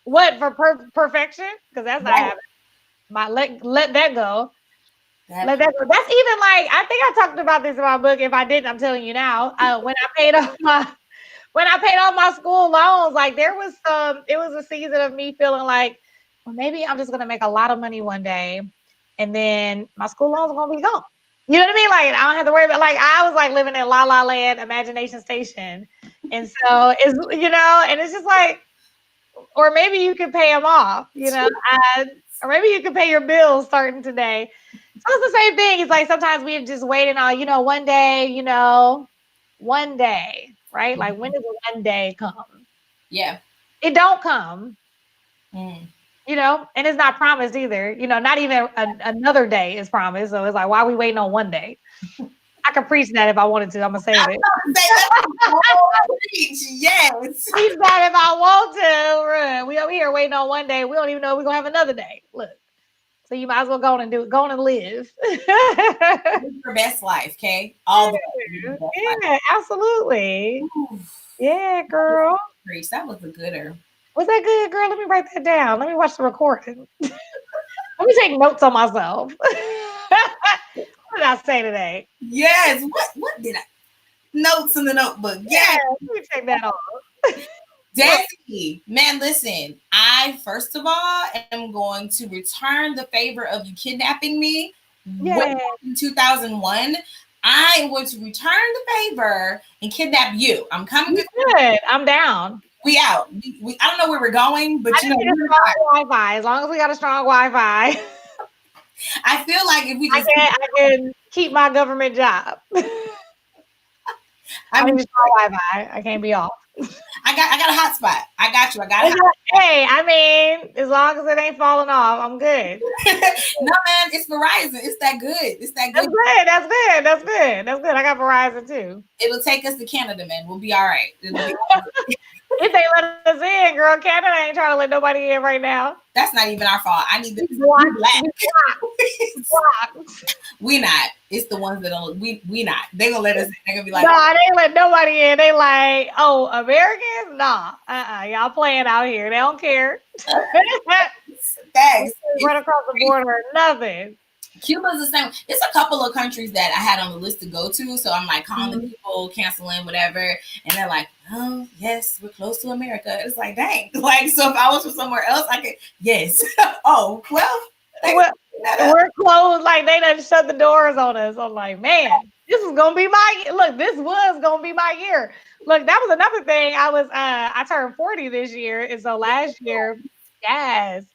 what, for perfection? Because that's not happening. Let that go. Let that go. That's even like, I think I talked about this in my book. If I didn't, I'm telling you now. When I paid off my school loans, like it was a season of me feeling like, well, maybe I'm just going to make a lot of money one day and then my school loans are going to be gone. You know what I mean? Like, I don't have to worry about, like, I was like living in La La Land, Imagination Station. And so it's, and it's just like, or maybe you could pay them off, or maybe you could pay your bills starting today. So it's the same thing. It's like, sometimes we're just waiting on, one day. Right? Like, when does one day come?
Yeah.
It don't come. And it's not promised either. Not even another day is promised. So it's like, why are we waiting on one day? I could preach that if I wanted to. I'm going to save it.
Yes.
Preach that if I want to. We over here waiting on one day. We don't even know we're going to have another day. Look. So you might as well go on and live.
Live your best life, okay? All
yeah, absolutely. Ooh. Yeah, girl.
That was a gooder.
Was that good, girl? Let me write that down. Let me watch the recording. Let me take notes on myself. What did I say today?
Yes. What did I? Notes in the notebook. Yes.
Let me take that off.
Desi, man, listen, I first of all am going to return the favor of you kidnapping me. Way in 2001. I am going to return the favor and kidnap you. I'm coming.
Good. I'm down.
We out. I don't know where we're going, but
strong Wi-Fi. As long as we got a strong Wi-Fi.
I feel like if we just
I can keep my government job. I need to try Wi-Fi. I can't be off.
I got a hotspot. I got you. I got it.
Hey, I mean, as long as it ain't falling off, I'm good.
No, man, it's Verizon. It's that good. It's that good.
That's good. That's good. That's good. I got Verizon too.
It'll take us to Canada, man. We'll be all right.
If they let us in, girl, Canada ain't trying to let nobody in right now.
That's not even our fault. I need the
black.
We not. It's the ones that don't. We not. They gonna let us in. They gonna be like,
nah, they ain't let nobody in. They like, oh, Americans? Nah, y'all playing out here. They don't care.
Thanks.
Run across the border or nothing.
Cuba's the same. It's a couple of countries that I had on the list to go to. So I'm like calling people, canceling, whatever. And they're like, oh, yes, we're close to America. It's like, dang. Like, so if I was from somewhere else, I could, yes. Oh, well,
we're closed. Like, they done shut the doors on us. I'm like, man, this is going to be this was going to be my year. Look, that was another thing. I turned 40 this year. And so last year, yes.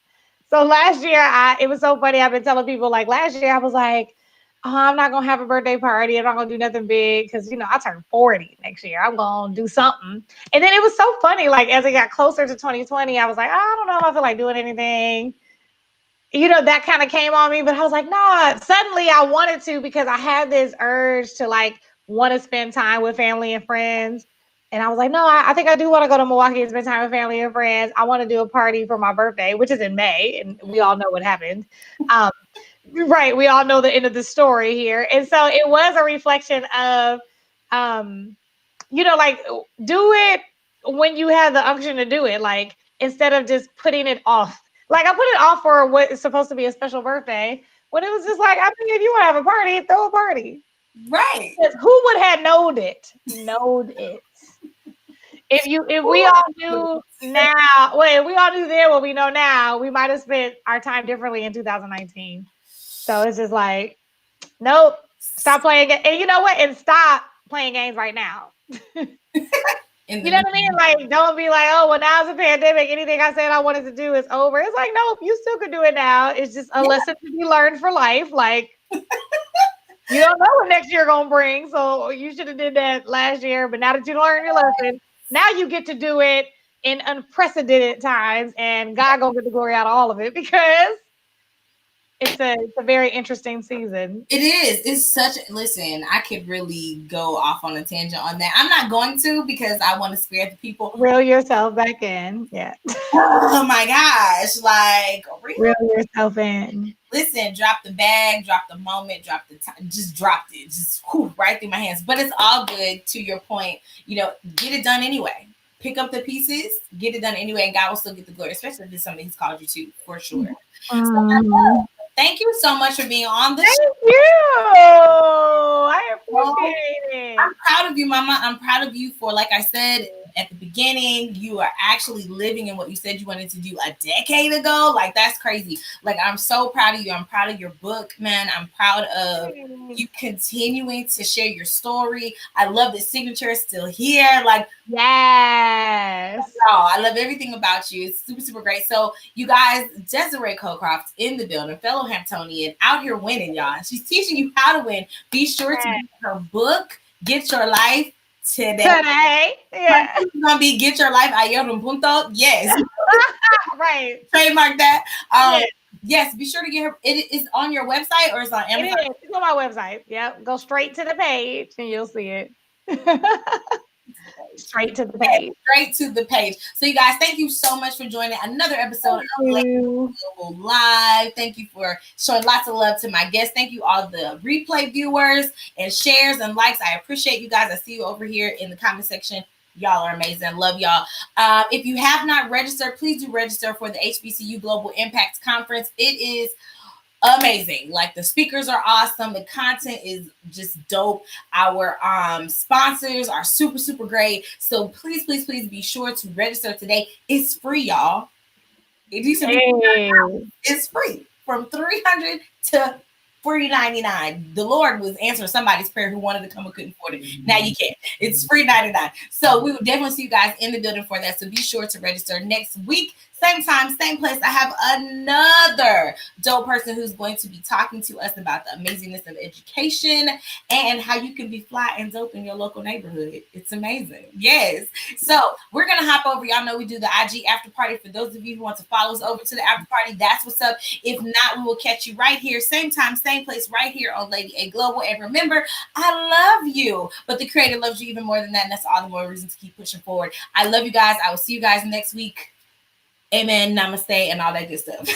So last year, it was so funny. I've been telling people, like, last year, I was like, oh, I'm not going to have a birthday party. I'm not going to do nothing big because, I turned 40 next year. I'm going to do something. And then it was so funny. Like, as it got closer to 2020, I was like, I don't know if I feel like doing anything. That kind of came on me. But I was like, nah. Suddenly, I wanted to because I had this urge to, like, want to spend time with family and friends. And I was like, no, I think I do want to go to Milwaukee and spend time with family and friends. I want to do a party for my birthday, which is in May. And we all know what happened. Right. We all know the end of the story here. And so it was a reflection of, like, do it when you have the unction to do it. Like, instead of just putting it off. Like, I put it off for what is supposed to be a special birthday. When it was just like, I think if you want to have a party, throw a party.
Right.
Who would have known it? If we all knew now, if we all knew then what we know now, we might have spent our time differently in 2019. So it's just like, nope, stop playing it. And you know what? And stop playing games right now. You know what I mean? Like, don't be like, oh, well, now it's a pandemic. Anything I said I wanted to do is over. It's like, nope, you still could do it now. It's just a lesson to be learned for life. Like, you don't know what next year gonna bring. So you should have did that last year. But now that you learned your lesson, now you get to do it in unprecedented times. And God gonna get the glory out of all of it because it's a very interesting season.
It is. It's listen, I could really go off on a tangent on that. I'm not going to because I want to spare the people.
Reel yourself back in. Yeah.
Oh my gosh. Like,
reel yourself in.
Listen, drop the bag, drop the moment, drop the time, just dropped it. Just right through my hands. But it's all good to your point. Get it done anyway. Pick up the pieces, get it done anyway, and God will still get the glory, especially if it's something He's called you to, for sure. So, thank you so much for being on the show.
Thank you. I appreciate it.
I'm proud of you, Mama. I'm proud of you for, like I said at the beginning, you are actually living in what you said you wanted to do a decade ago. Like, that's crazy. Like, I'm so proud of you. I'm proud of your book, man. I'm proud of you continuing to share your story. I love the signature is still here. Like,
yes.
I love everything about you. It's super, super great. So, you guys, Desiree Cocroft in the building, fellow Hamptonian, out here winning, y'all. She's teaching you how to win. Be sure to get her book, Get Your Life Today.
Yeah.
It's gonna be Get Your Life ayer un punto. Yes.
Right.
Trademark that. Yes, be sure to get her. It is on your website or it's on Amazon?
It is. It's on my website. Yep. Go straight to the page and you'll see it. Straight to the page.
Straight to the page. So, you guys, thank you so much for joining another episode of Global Live. Thank you for showing lots of love to my guests. Thank you, all the replay viewers and shares and likes. I appreciate you guys. I see you over here in the comment section. Y'all are amazing. Love y'all. If you have not registered, please do register for the HBCU Global Impact Conference. It is amazing. Like, the speakers are awesome. The content is just dope. Our sponsors are super, super great. So please, please, please be sure to register today. It's free, y'all. It's free from $300 to free 99. The Lord was answering somebody's prayer who wanted to come and couldn't afford it. Now you can. It's free 99. So we will definitely see you guys in the building for that. So be sure to register next week. Same time, same place. I have another dope person who's going to be talking to us about the amazingness of education and how you can be fly and dope in your local neighborhood. It's amazing. Yes. So we're going to hop over. Y'all know we do the IG after party. For those of you who want to follow us over to the after party, that's what's up. If not, we will catch you right here. Same time, same place, right here on Lady A Global. And remember, I love you, but the creator loves you even more than that. And that's all the more reason to keep pushing forward. I love you guys. I will see you guys next week. Amen, namaste, and all that good stuff.